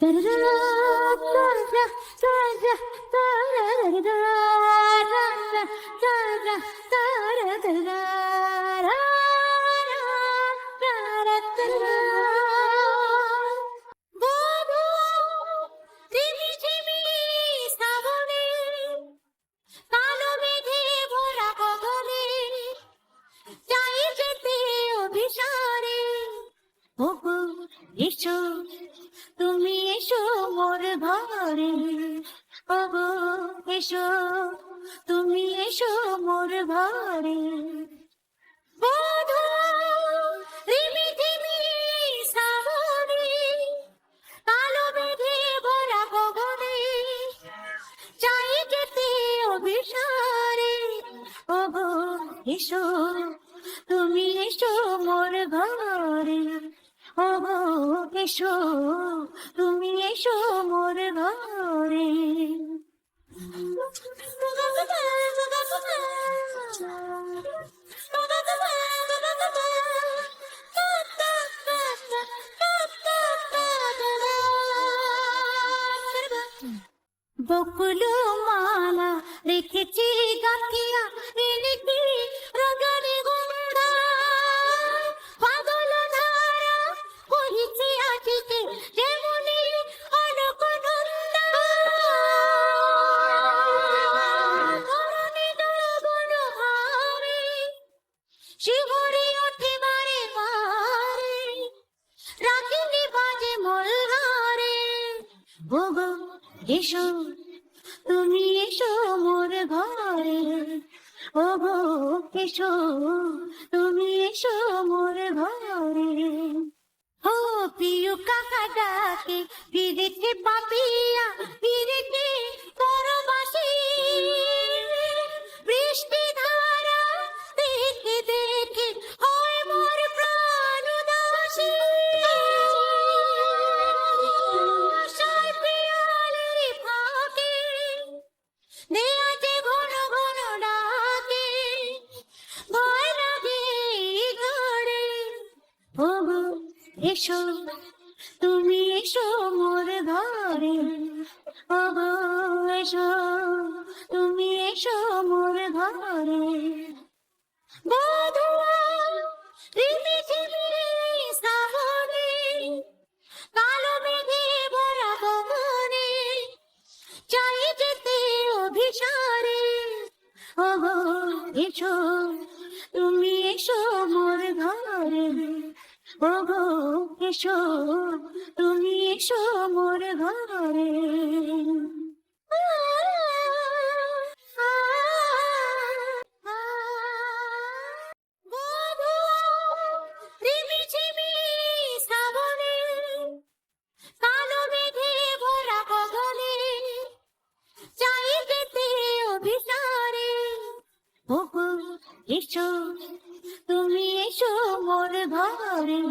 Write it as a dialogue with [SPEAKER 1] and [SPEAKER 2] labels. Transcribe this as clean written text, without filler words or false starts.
[SPEAKER 1] কালো মেঘে ভরা গগনে চাই যেতে অভিসারে। ওগো এসো, তুমি এসো মোর ঘরে। ওগো এসো, তুমি এসো মোর ঘরে। বধূ রিমি ঝিমি শ্রাবণে, কালো মেঘে ভরা গগনে চাই যেতে অভিসারে। ওগো এসো, তুমি এসো মোর ঘরে। ওগো এসো, তুমি এসো মোর ঘরে। বকুল মালা রেখেছি গাঁথিয়া, এনে কি রঙারে গঙ্গা। পাগল ধারা বহিছে আটিতে, যেমনি অলকনন্দা। ধরণী দলবল ভাবে শিহরে ওঠে বারে বারে, রাগিনী বাজে মলহারে। ওগো এসো, তুমি এসো মোর ঘরে। ওগো এসো, তুমি এসো মোর ঘরে। ও প্রিয় কাকা ডাকে, ফিরেছে পাপিয়া, ফিরেছে পরবাসী। বৃষ্টি ধারা দেখে দেখে হয় মোর প্রাণ উদাসী। আশার পিয়ালের ফাঁকে দেয়া যে ঘন ঘন ডাকে, ভয় লাগে ঘরে। ওগো এসো, তুমি এসো মোর ঘরে। ওগো এসো, তুমি এসো মোর ঘরে। বধুয়া রিমি ঝিমি শ্রাবণে, কালো মেঘে ভরা গগনে চাই যেতে অভিসারে। ওগো এসো, তুমি এসো মোর ঘরে। ওগো এসো, তুমি এসো মোর ঘরে। বধূ রিমি ঝিমি শ্রাবণে, কালো মেঘে ভরা গগনে চাই যেতে অভিসারে। ওগো এসো, তুমি এসো মোর ঘরে।